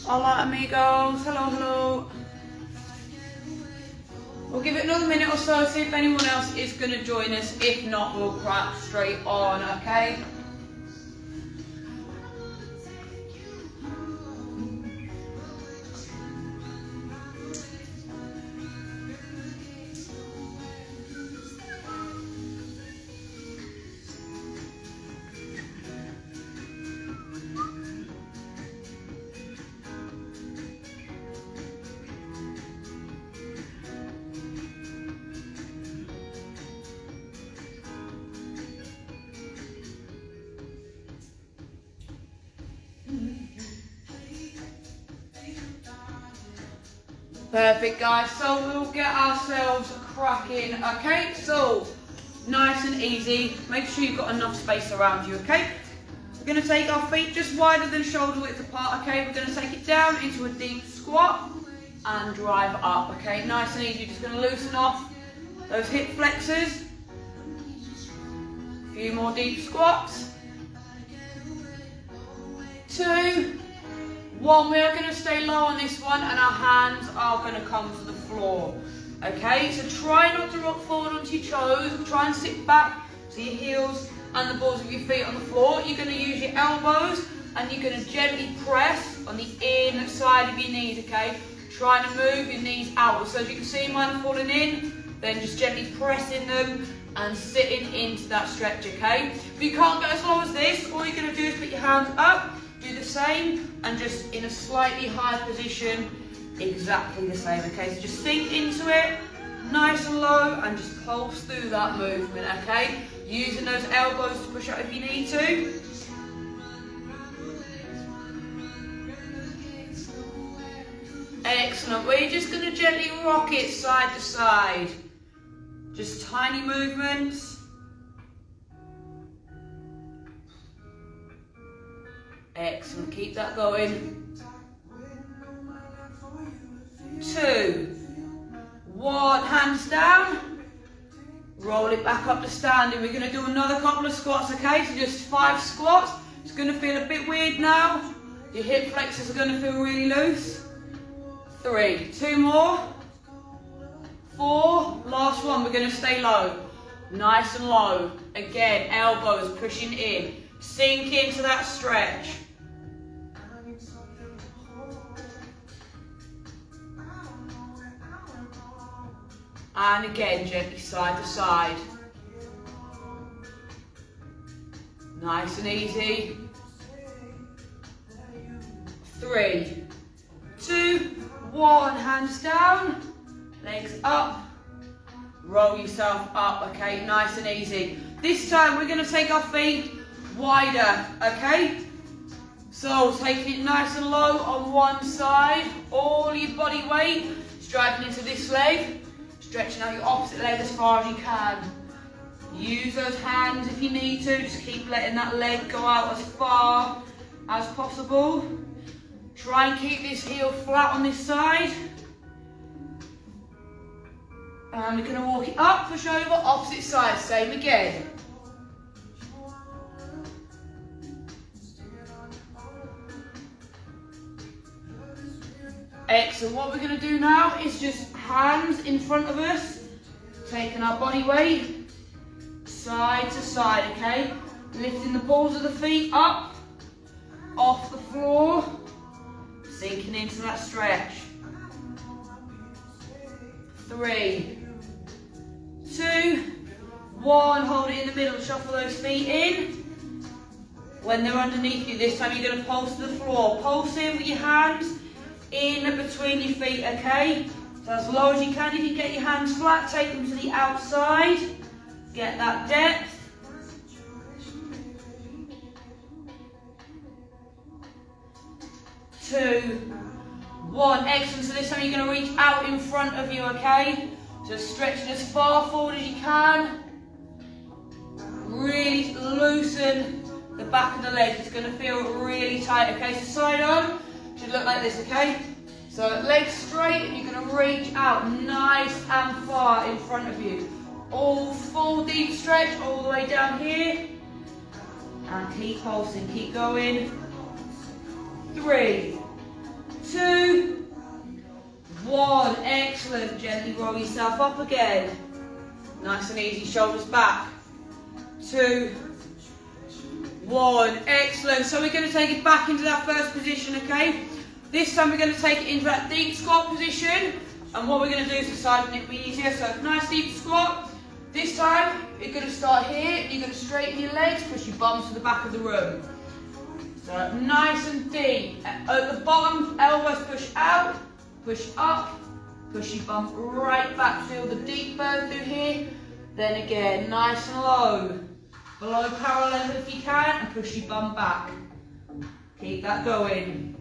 Hola amigos, hello, hello. We'll give it another minute or so, see if anyone else is going to join us. If not, we'll crack straight on, okay? Perfect, guys, so we'll get ourselves cracking, okay? So, nice and easy. Make sure you've got enough space around you, okay? We're going to take our feet just wider than shoulder width apart, okay? We're going to take it down into a deep squat and drive up, okay? Nice and easy. Just going to loosen off those hip flexors. A few more deep squats. 2, 1, we are going to stay low on this one and our hands are going to come to the floor. Okay, so try not to rock forward onto your toes, try and sit back so your heels and the balls of your feet on the floor. You're going to use your elbows and you're going to gently press on the inside of your knees, okay? Trying to move your knees outwards. So as you can see, mine are falling in, then just gently pressing them and sitting into that stretch, okay? If you can't get as low as this, all you're going to do is put your hands up, do the same, and just in a slightly higher position, exactly the same, okay? So just sink into it, nice and low, and just pulse through that movement, okay? Using those elbows to push out if you need to. Excellent. We're just going to gently rock it side to side. Just tiny movements. Excellent, keep that going. 2, 1, hands down. Roll it back up to standing. We're going to do another couple of squats, okay? So just 5 squats. It's going to feel a bit weird now. Your hip flexors are going to feel really loose. 3, 2 more. 4, last one. We're going to stay low. Nice and low. Again, elbows pushing in. Sink into that stretch. And again, gently side to side. Nice and easy. 3, 2, 1, hands down, legs up, roll yourself up, okay, nice and easy. This time we're going to take our feet wider, okay? So taking it nice and low on one side, all your body weight is driving into this leg, stretching out your opposite leg as far as you can. Use those hands if you need to, just keep letting that leg go out as far as possible. Try and keep this heel flat on this side. And we're going to walk it up, push over, opposite side, same again. Excellent. What we're going to do now is just hands in front of us, taking our body weight side to side, okay? Lifting the balls of the feet up, off the floor, sinking into that stretch. 3, 2, 1, hold it in the middle, shuffle those feet in. When they're underneath you, this time you're going to pulse to the floor. Pulse in with your hands in between your feet, okay? So as low as you can, if you get your hands flat, take them to the outside. Get that depth. 2, 1, excellent. So this time you're going to reach out in front of you, okay? So stretching as far forward as you can. Really loosen the back of the legs. It's going to feel really tight, okay? So side on should look like this, okay? So legs straight and you're going to reach out nice and far in front of you. All full deep stretch all the way down here. And keep pulsing, keep going. 3, then roll yourself up again. Nice and easy, shoulders back. 2, 1, excellent. So we're going to take it back into that first position, okay? This time we're going to take it into that deep squat position. And what we're going to do is decide when it will be easier. So nice deep squat. This time you're going to start here. You're going to straighten your legs, push your bums to the back of the room. So nice and deep. At the bottom, elbows push out, push up, push your bum right back. Feel the deep burn through here. Then again, nice and low. Below parallel if you can, and push your bum back. Keep that going.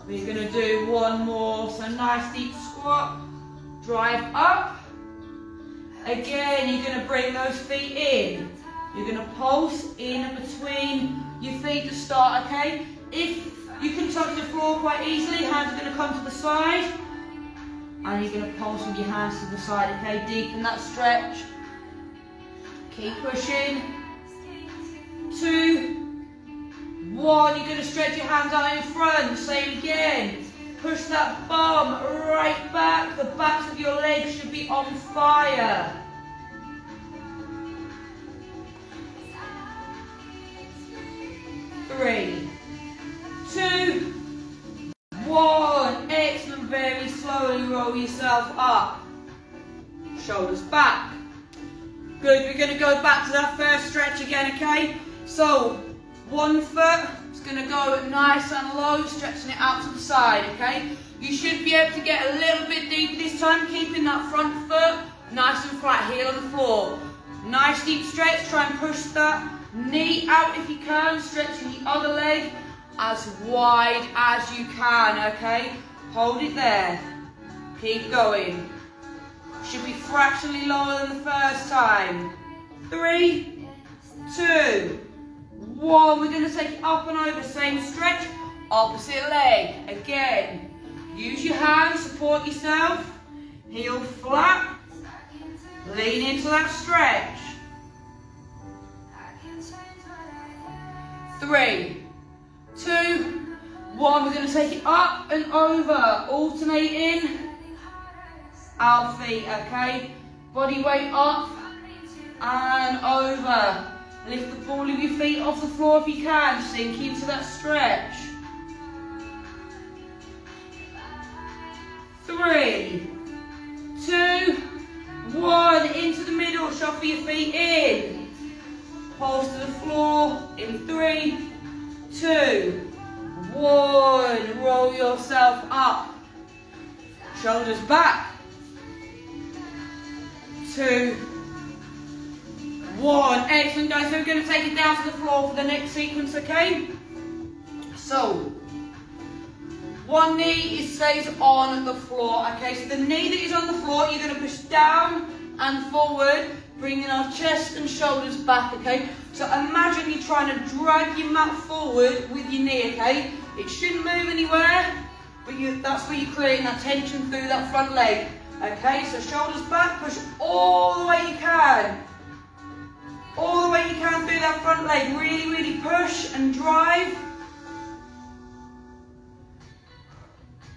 We're going to do one more, so nice deep squat, drive up. Again, you're going to bring those feet in. You're going to pulse in between your feet to start, okay? If you can touch the floor quite easily, hands are going to come to the side. And you're going to pulse with your hands to the side, okay? Deepen that stretch. Keep pushing. 2, 1, you're going to stretch your hands out in front. Same again. Push that bum right back. The backs of your legs should be on fire. 3, 2, 1. Excellent. Very slowly roll yourself up. Shoulders back. Good. We're going to go back to that first stretch again, okay? So, one foot is going to go nice and low, stretching it out to the side, okay? You should be able to get a little bit deeper this time, keeping that front foot nice and flat, heel on the floor. Nice deep stretch, try and push that knee out if you can, stretching the other leg as wide as you can, okay? Hold it there. Keep going. Should be fractionally lower than the first time. 3, 2, 1. We're going to take it up and over, same stretch, opposite leg. Again, use your hands, support yourself, heel flat, lean into that stretch. 3, 2, 1. We're going to take it up and over, alternating our feet, okay? Body weight up and over. Lift the ball of your feet off the floor if you can, sink into that stretch. 3, 2, 1, into the middle, shuffle your feet in. Pulse to the floor in 3, 2, 1. Roll yourself up. Shoulders back. 2, 1. Excellent, guys. So we're going to take it down to the floor for the next sequence, okay? So, one knee stays on the floor, okay? So the knee that is on the floor, you're going to push down and forward, bringing our chest and shoulders back, okay? So imagine you're trying to drag your mat forward with your knee, okay? It shouldn't move anywhere, but that's where you're creating that tension through that front leg, okay? So shoulders back, push all the way you can. All the way you can through that front leg. Really, really push and drive.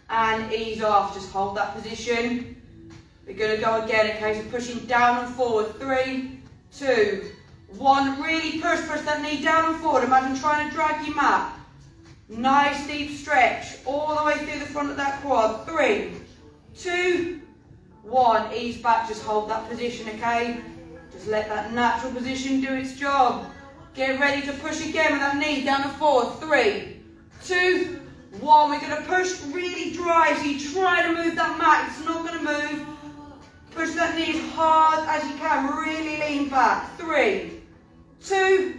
And ease off. Just hold that position. We're going to go again, okay? So pushing down and forward. 3, 2, 1. Really push that knee down and forward. Imagine trying to drag your mat. Nice deep stretch. All the way through the front of that quad. 3, 2, 1. Ease back. Just hold that position, okay? Just let that natural position do its job. Get ready to push again with that knee down and forward. 3, 2, 1. We're going to push really dry. So you try to move that mat. It's not going to move. Push that knee as hard as you can. Really lean back. 3, 2,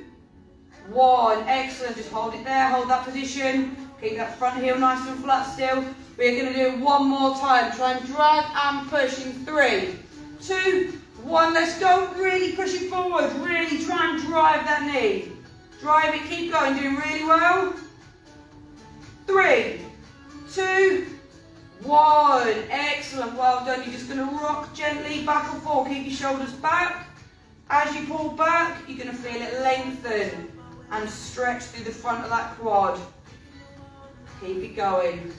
1. Excellent. Just hold it there. Hold that position. Keep that front heel nice and flat still. We're going to do it one more time. Try and drag and push in 3, 2, 1, let's go. Really push it forward. Really try and drive that knee. Drive it, keep going. Doing really well. 3, 2, 1. Excellent. excellent, well done. You're just going to rock gently back and forth, keep your shoulders back. As you pull back, you're going to feel it lengthen and stretch through the front of that quad. Keep it going.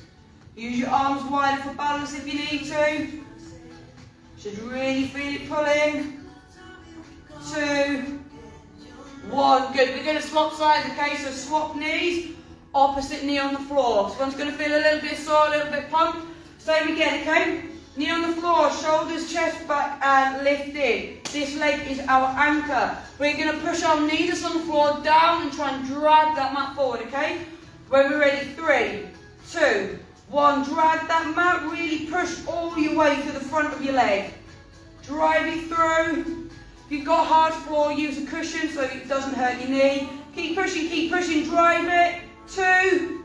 Use your arms wider for balance if you need to. Should really feel it pulling. 2, 1, good. We're going to swap sides, okay? So swap knees, opposite knee on the floor. So one's going to feel a little bit sore, a little bit pumped. Same again, okay? Knee on the floor, shoulders, chest back, and lifted. This leg is our anchor. We're going to push our knee that's on the floor down and try and drag that mat forward, okay? When we're ready, 3, 2, 1. Drag that mat, really push all your way to the front of your leg. Drive it through. If you've got hard floor, use a cushion so it doesn't hurt your knee. Keep pushing, drive it. 2,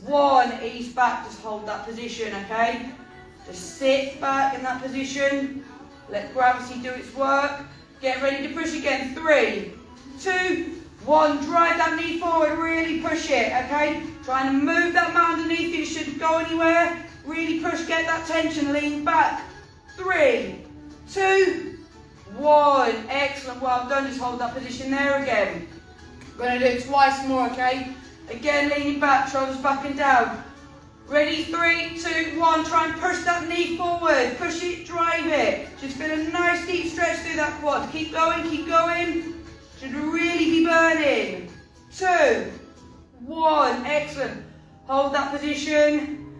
1, ease back, just hold that position, okay? Just sit back in that position. Let gravity do its work. Get ready to push again. 3, 2, 1. Drive that knee forward, really push it, okay? Trying to move that mat underneath you, it shouldn't go anywhere. Really push, get that tension, lean back. 3, 2, 1. Excellent, well done. Just hold that position there again. We're going to do it twice more, okay? Again, leaning back, shoulders back and down. Ready, 3, 2, 1. Try and push that knee forward. Push it, drive it. Just feel a nice deep stretch through that quad. Keep going, keep going. Should really be burning. 2, 1. Excellent. Hold that position.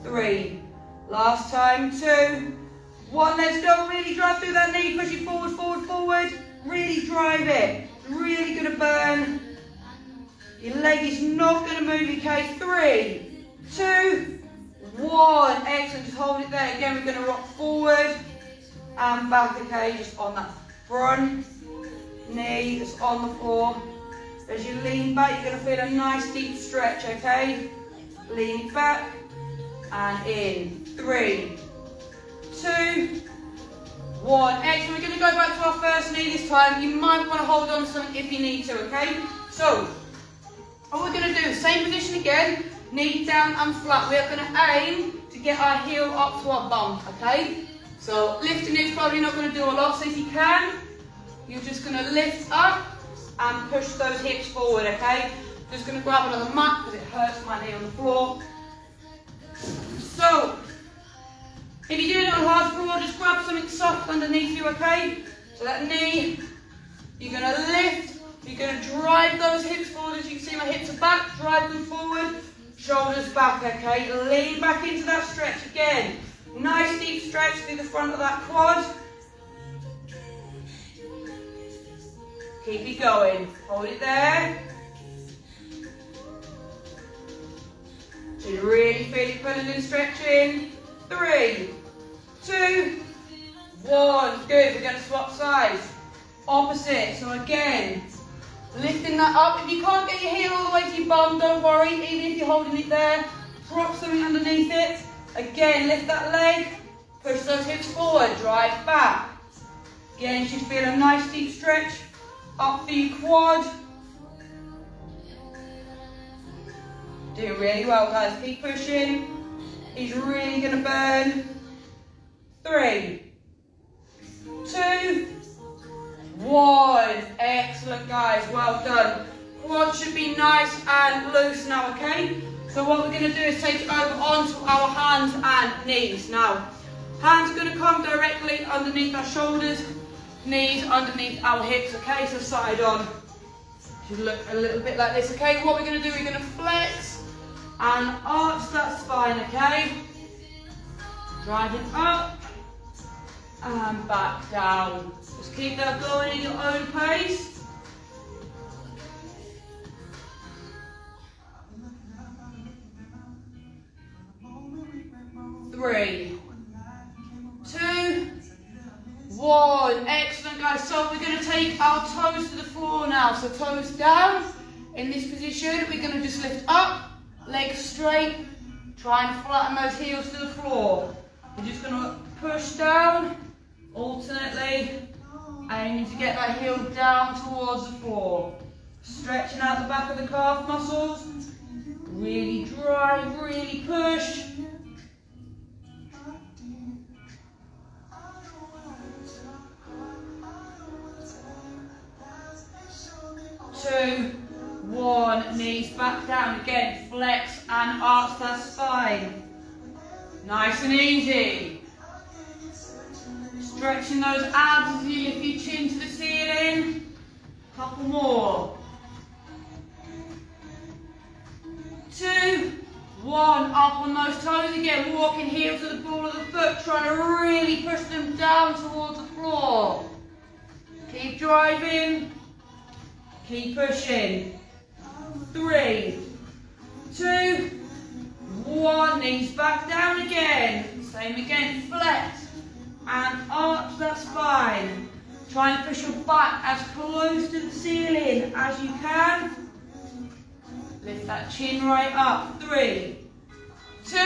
3. Last time. 2, 1. Let's go. Really drive through that knee. Push it forward, forward, forward. Really drive it. Really going to burn. Your leg is not going to move, okay? 3, 2, 1. Excellent. Just hold it there. Again, we're going to rock forward and back, okay? Just on that front knee that's on the floor. As you lean back, you're going to feel a nice deep stretch, okay? Lean back and in. 3, 2, 1. Excellent. We're going to go back to our first knee this time. You might want to hold on to something if you need to, okay? So, what we're going to do, same position again, knee down and flat. We're going to aim to get our heel up to our bum, okay? So lifting it's probably not going to do a lot, so if you can, you're just going to lift up and push those hips forward, okay? Just going to grab another mat because it hurts my knee on the floor. So, if you're doing it on hard floor, just grab something soft underneath you, okay? So that knee, you're going to lift. You're going to drive those hips forward. As you can see, my hips are back. Drive them forward. Shoulders back, okay? Lean back into that stretch again. Nice deep stretch through the front of that quad. Keep it going. Hold it there. So you really feel it pulling and stretching. 3, 2, 1. Good. We're going to swap sides. Opposite. So again, lifting that up. If you can't get your heel all the way to your bum, don't worry. Even if you're holding it there, drop something underneath it. Again, lift that leg. Push those hips forward. Drive back. Again, you should feel a nice deep stretch up through your quad. Doing really well, guys. Keep pushing. He's really going to burn. 3, 2, 1. Excellent, guys. Well done. Quad should be nice and loose now, okay? So what we're going to do is take it over onto our hands and knees. Now, hands are going to come directly underneath our shoulders, knees underneath our hips, okay? So side on. Should look a little bit like this, okay? What we're going to do, we're going to flex and arch that spine, okay? Drive it up and back down. Just keep that going at your own pace. 3, 2, 1. Excellent, guys. So we're going to take our toes to the floor now. So toes down. In this position, we're going to just lift up, legs straight, try and flatten those heels to the floor. We're just going to push down, alternately, aiming to get that heel down towards the floor. Stretching out the back of the calf muscles. Really drive, really push. 2, 1, knees back down again, flex and arch that spine. Nice and easy. Stretching those abs as you lift your chin to the ceiling. Couple more. 2, 1, up on those toes again, walking heels to the ball of the foot, trying to really push them down towards the floor. Keep driving, keep pushing. 3, 2, 1, knees back down again. Same again, flex and arch that spine. Try and push your back as close to the ceiling as you can. Lift that chin right up. 3, 2,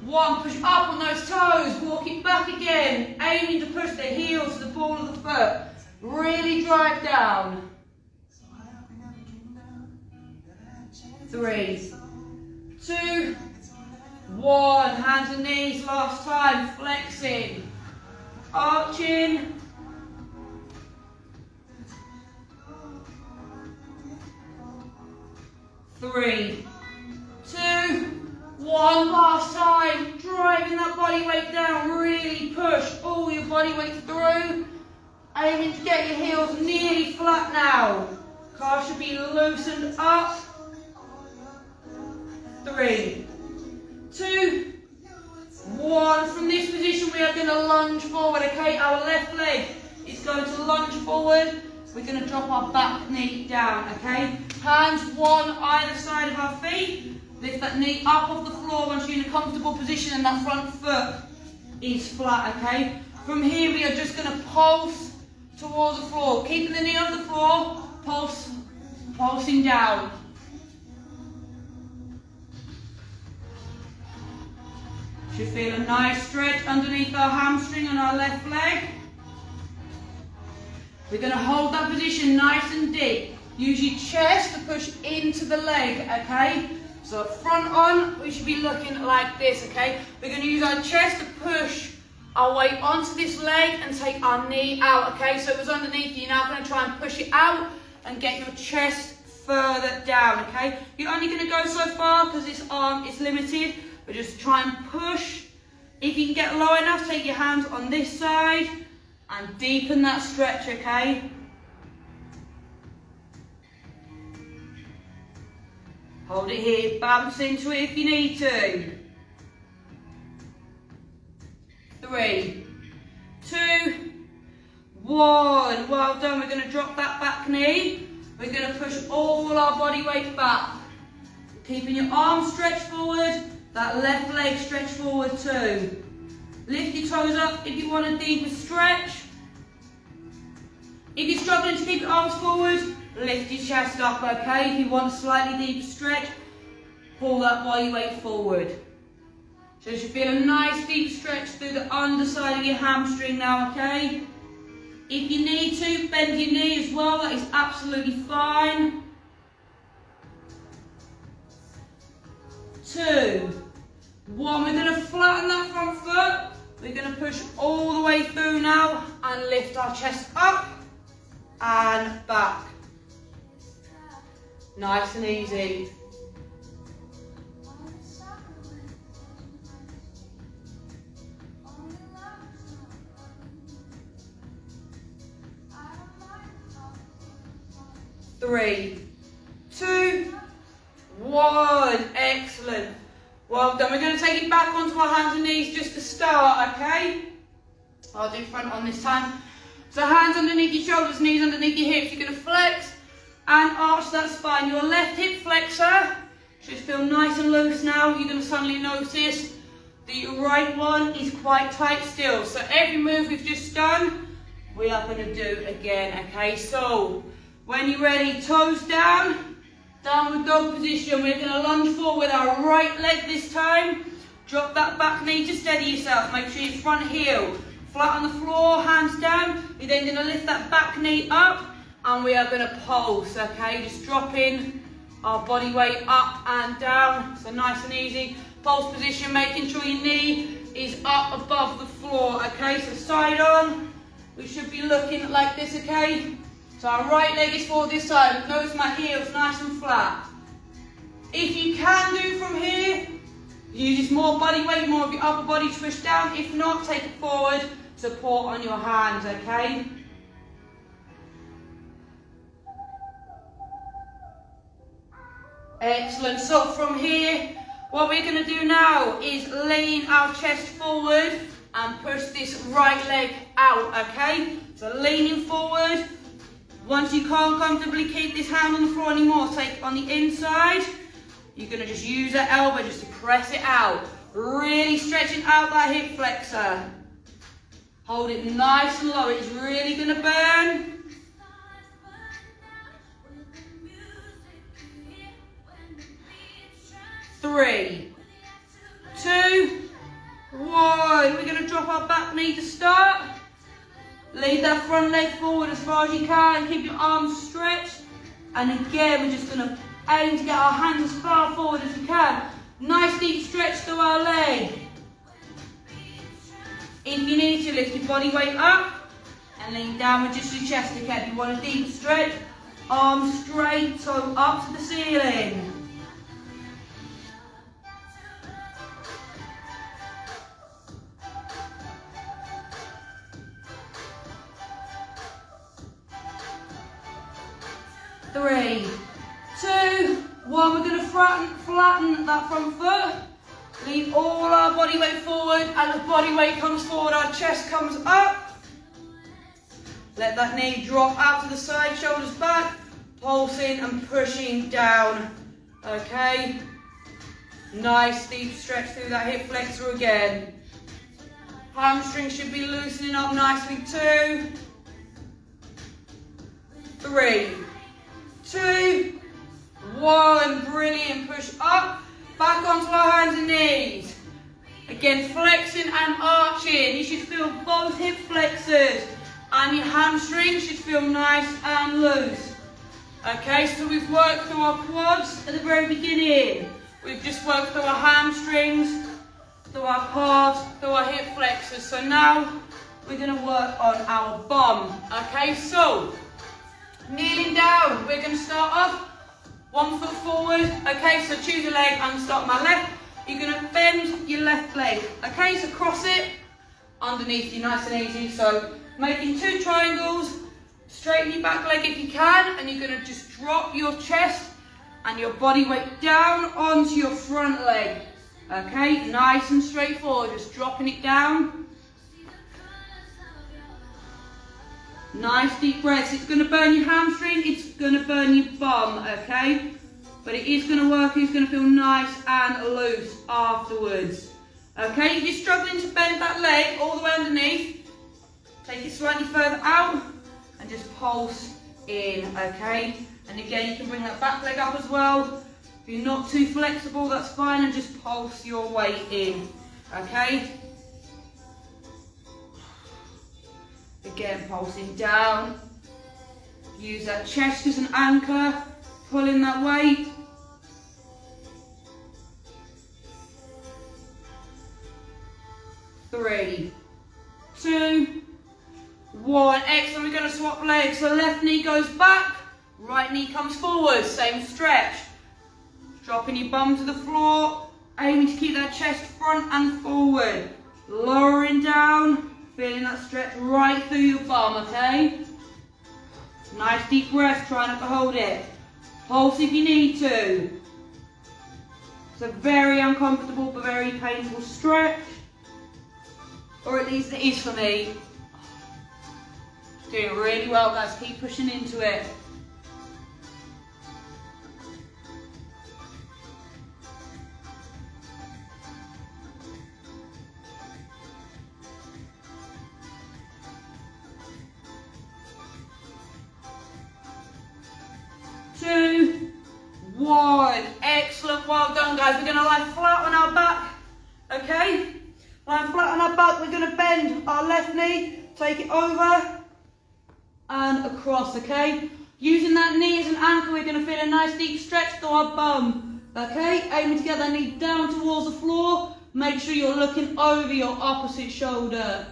1, push up on those toes, walk it back again, aiming to push the heels to the ball of the foot. Really drive down. 3, 2, 1, hands and knees last time, flexing, arching. 3, 2, 1, last time, driving that body weight down, really push all your body weight through, aiming to get your heels nearly flat now. Calves should be loosened up. 3, 2, 1, from this position we are going to lunge forward, okay? Our left leg is going to lunge forward. We're going to drop our back knee down, okay? Hands one either side of our feet. Lift that knee up off the floor once you're in a comfortable position and that front foot is flat, okay? From here we are just going to pulse towards the floor. Keeping the knee on the floor, pulsing down. Should feel a nice stretch underneath our hamstring on our left leg. We're going to hold that position nice and deep. Use your chest to push into the leg, okay? So front on, we should be looking like this, okay? We're going to use our chest to push our weight onto this leg and take our knee out, okay? So it was underneath, you're now going to try and push it out and get your chest further down, okay? You're only going to go so far because this arm is limited, but just try and push. If you can get low enough, take your hands on this side and deepen that stretch, okay? Hold it here, bounce into it if you need to. 3, 2, 1. Well done, we're going to drop that back knee. We're going to push all our body weight back. Keeping your arms stretched forward, that left leg stretched forward too. Lift your toes up if you want a deeper stretch. If you're struggling to keep your arms forward, lift your chest up, okay? If you want a slightly deeper stretch, pull that body weight forward. So you should feel a nice deep stretch through the underside of your hamstring now, okay? If you need to, bend your knee as well, that is absolutely fine. 2, 1, we're going to flatten that front foot. We're going to push all the way through now and lift our chest up and back. Nice and easy. Three, 2, 1. Excellent. Well done. We're going to take it back onto our hands and knees just to start, okay? I'll do front on this time. So hands underneath your shoulders, knees underneath your hips. You're going to flex and arch that spine. Your left hip flexor should feel nice and loose now. You're going to suddenly notice that your right one is quite tight still. So every move we've just done, we are going to do again, okay? So when you're ready, toes down, downward dog position. We're going to lunge forward with our right leg this time. Drop that back knee to steady yourself. Make sure your front heel flat on the floor, hands down. You're then going to lift that back knee up and we are going to pulse, okay? Just dropping our body weight up and down. So nice and easy. Pulse position, making sure your knee is up above the floor, okay? So side on, we should be looking like this, okay? So our right leg is forward this time. Notice my heels nice and flat. If you can do from here, use more body weight, more of your upper body to push down. If not, take it forward, support on your hands, okay? Excellent. So from here, what we're going to do now is lean our chest forward and push this right leg out, okay? So leaning forward. Once you can't comfortably keep this hand on the floor anymore, take it on the inside. You're going to just use that elbow just to press it out. Really stretching out that hip flexor. Hold it nice and low. It's really going to burn. 3, 2, 1. We're going to drop our back knee to start. Lead that front leg forward as far as you can. Keep your arms stretched. And again, we're just going to aim to get our hands as far forward as we can. Nice deep stretch through our leg. If you need to, lift your body weight up and lean down with just your chest. Okay, if you want a deep stretch, arms straight, toe up to the ceiling. Three, 2, 1. We're going to flatten that front foot. Lean all our body weight forward. As the body weight comes forward, our chest comes up. Let that knee drop out to the side, shoulders back. Pulsing and pushing down. Okay. Nice deep stretch through that hip flexor again. Hamstrings should be loosening up nicely. 2, 3, 2, 1. Brilliant. Push up. Back onto our hands and knees. Again, flexing and arching. You should feel both hip flexors and your hamstrings should feel nice and loose. Okay, so we've worked through our quads at the very beginning. We've just worked through our hamstrings, through our calves, through our hip flexors. So now we're going to work on our bum. Okay, so kneeling down, we're going to start off 1 foot forward. Okay, so choose a leg. I'm going to start my left. You're going to bend your left leg. Okay, so cross it underneath you, nice and easy. So making 2 triangles, straighten your back leg if you can, and you're going to just drop your chest and your body weight down onto your front leg. Okay, nice and straightforward, just dropping it down. Nice deep breaths. It's going to burn your hamstring, it's going to burn your bum, okay? But it is going to work, it's going to feel nice and loose afterwards. Okay, if you're struggling to bend that leg all the way underneath, take it slightly further out and just pulse in, okay? And again, you can bring that back leg up as well. If you're not too flexible, that's fine, and just pulse your weight in, okay? Again, pulsing down. Use that chest as an anchor, pulling that weight. Three, 2, 1. Excellent. We're going to swap legs. So left knee goes back, right knee comes forward. Same stretch. Dropping your bum to the floor, aiming to keep that chest front and forward. Lowering down, feeling that stretch right through your bum, okay? Nice deep breath, try not to hold it. Pulse if you need to. It's a very uncomfortable but very painful stretch. Or at least it is for me. Doing really well, guys. Keep pushing into it. Two, 1. Excellent. Well done, guys. We're going to lie flat on our back. Okay? Lie flat on our back. We're going to bend our left knee, take it over and across, okay? Using that knee as an anchor, we're going to feel a nice deep stretch through our bum. Okay? Aiming to get that knee down towards the floor. Make sure you're looking over your opposite shoulder.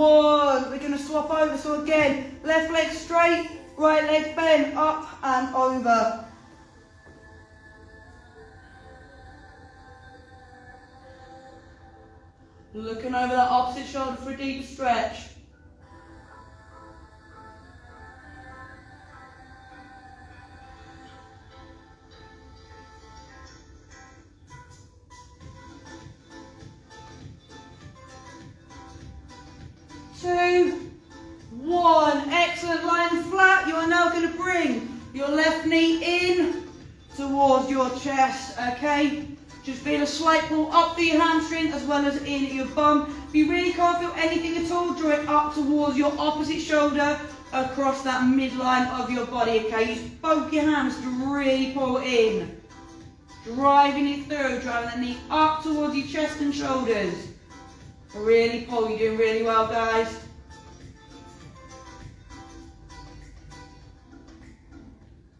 1. We're going to swap over. So again, left leg straight, right leg bent, up and over. Looking over that opposite shoulder for a deep stretch. Two, one. Excellent. Lying flat. You are now going to bring your left knee in towards your chest. Okay. Just feel a slight pull up through your hamstring as well as in your bum. If you really can't feel anything at all, draw it up towards your opposite shoulder across that midline of your body. Okay. Use both your hands to really pull in. Driving it through. Driving the knee up towards your chest and shoulders. Really pull, you're doing really well, guys.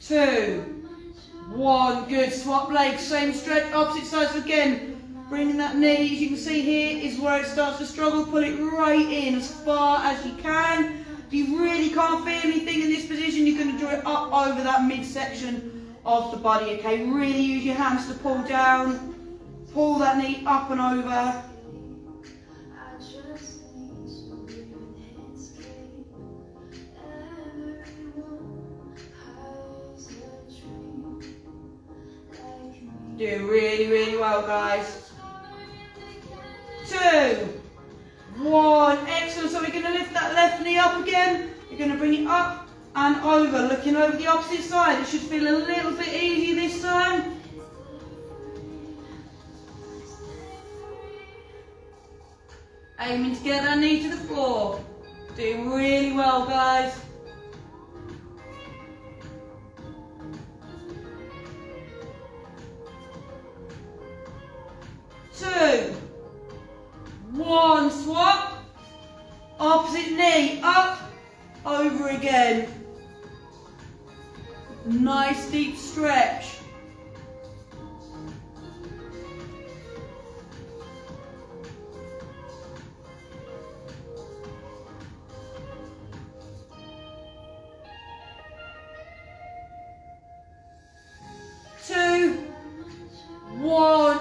2, 1, good. Swap legs, same stretch, opposite sides again. Bringing that knee, as you can see here, is where it starts to struggle. Pull it right in as far as you can. If you really can't feel anything in this position, you're going to draw it up over that midsection of the body, okay? Really use your hands to pull down. Pull that knee up and over. Doing really, really well, guys. 2, 1, excellent. So we're going to lift that left knee up again. You're going to bring it up and over, looking over the opposite side. It should feel a little bit easier this time. Aiming to get that knee to the floor. Doing really well, guys. 2, 1, swap, opposite knee, up, over again. Nice deep stretch.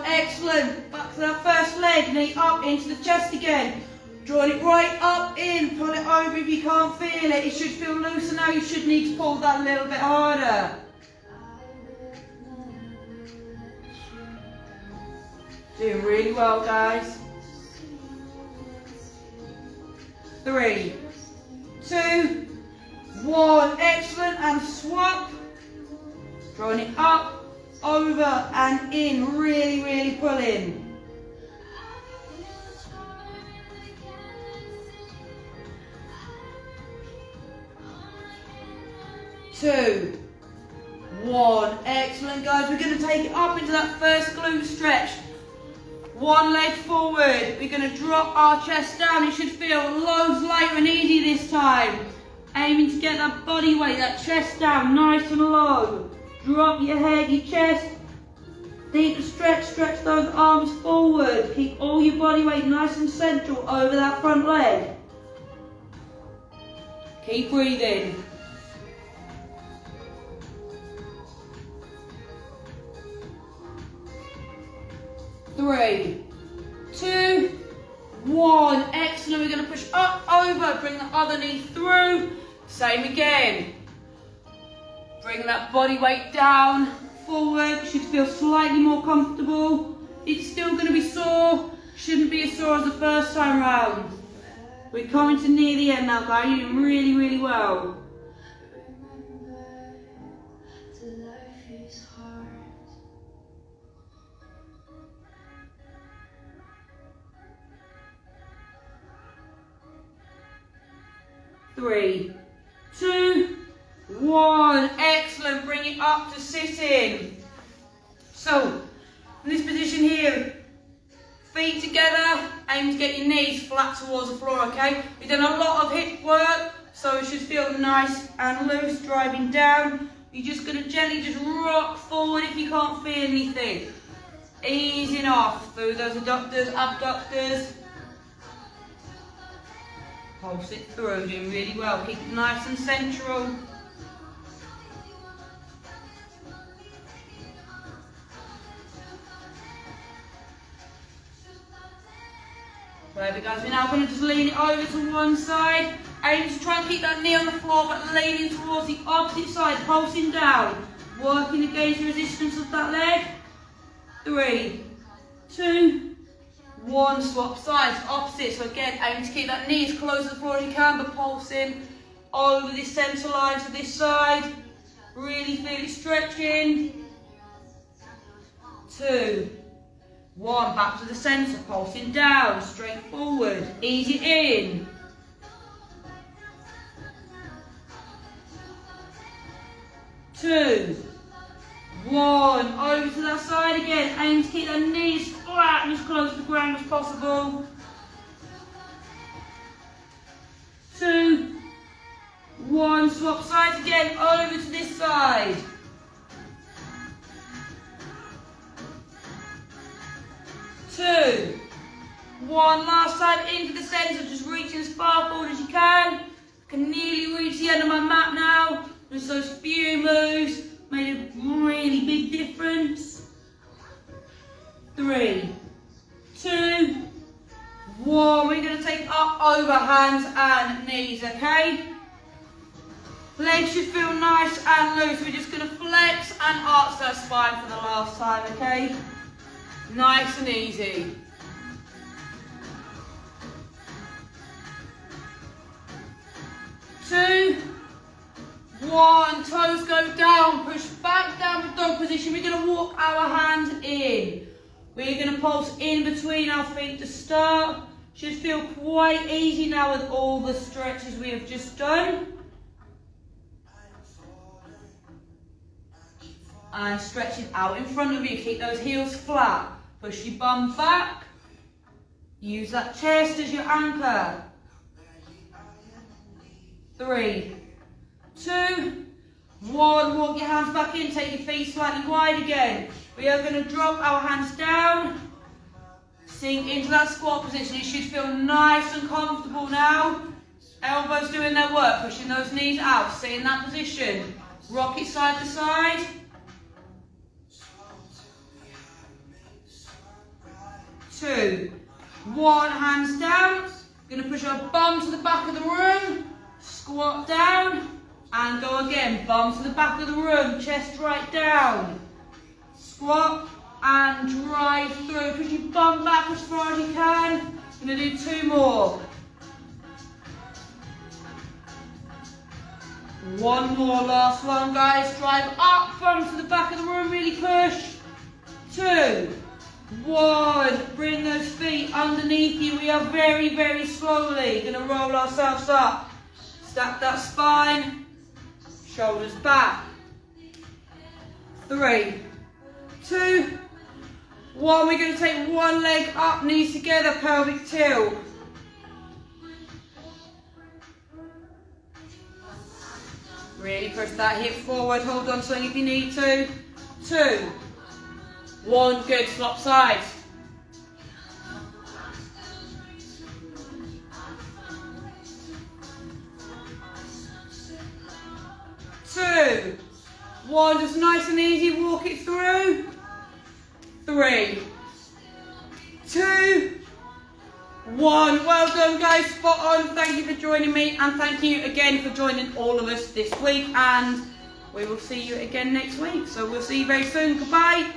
Excellent. Back to that first leg, knee up into the chest again. Drawing it right up in, pull it over if you can't feel it. It should feel looser now, you should need to pull that a little bit harder. Doing really well, guys. 3, 2, 1, excellent, and swap. Drawing it up, over and in, really, really pulling. 2, 1, excellent, guys. We're going to take it up into that first glute stretch. One leg forward. We're going to drop our chest down. It should feel loads lighter and easy this time. Aiming to get that body weight, that chest down nice and low. Drop your head, your chest, deep stretch, stretch those arms forward. Keep all your body weight nice and central over that front leg. Keep breathing. 3, 2, 1, excellent. We're going to push up, over, bring the other knee through. Same again. Bring that body weight down, forward. You should feel slightly more comfortable. It's still going to be sore. Shouldn't be as sore as the first time round. We're coming to near the end now, guys. You're doing really, really well. Three, 2, 1, excellent. Bring it up to sitting. So, in this position here, feet together, aim to get your knees flat towards the floor, okay? We've done a lot of hip work, so it should feel nice and loose driving down. You're just going to gently just rock forward if you can't feel anything. Easing off through those adductors, abductors. Pulse it through, doing really well. Keep it nice and central. There we go, so we're now going to just lean it over to one side. Aim to try and keep that knee on the floor, but leaning towards the opposite side, pulsing down. Working against the resistance of that leg. 3, 2, 1, swap sides, opposite. So again, aim to keep that knee as close to the floor as you can, but pulsing over this centre line to this side. Really feel it stretching. 2, 1, back to the centre, pulsing down, straight forward, ease it in. 2, 1, over to that side again, aim to keep the knees flat and as close to the ground as possible. 2, 1, swap sides again, over to this side. 2, 1, last time into the centre, just reaching as far forward as you can. I can nearly reach the end of my mat now. Just those few moves made a really big difference. 3, 2, 1. We're going to take up over hands and knees, okay? Legs should feel nice and loose. We're just going to flex and arch that spine for the last time, okay? Nice and easy. 2, 1, toes go down, push back down to dog position. We're going to walk our hands in. We're going to pulse in between our feet to start. Should feel quite easy now with all the stretches we have just done. And stretch it out in front of you. Keep those heels flat. Push your bum back. Use that chest as your anchor. 3, 2, 1. Walk your hands back in. Take your feet slightly wide again. We are going to drop our hands down. Sink into that squat position. You should feel nice and comfortable now. Elbows doing their work. Pushing those knees out. Stay in that position. Rock it side to side. 2, 1, hands down. We're going to push our bum to the back of the room. Squat down. And go again. Bum to the back of the room. Chest right down. Squat and drive through. Push your bum back as far as you can. We're going to do 2 more. 1 more, last one, guys. Drive up, bum to the back of the room. Really push. 2, 1, bring those feet underneath you. We are very, very slowly going to roll ourselves up. Stack that spine, shoulders back. 3, 2, 1. We're going to take one leg up, knees together, pelvic tilt. Really push that hip forward, hold on to it if you need to. 2, 1, good, swap sides. 2, 1, just nice and easy, walk it through. 3, 2, 1. Well done, guys, spot on. Thank you for joining me, and thank you again for joining all of us this week, and we will see you again next week. So we'll see you very soon. Goodbye.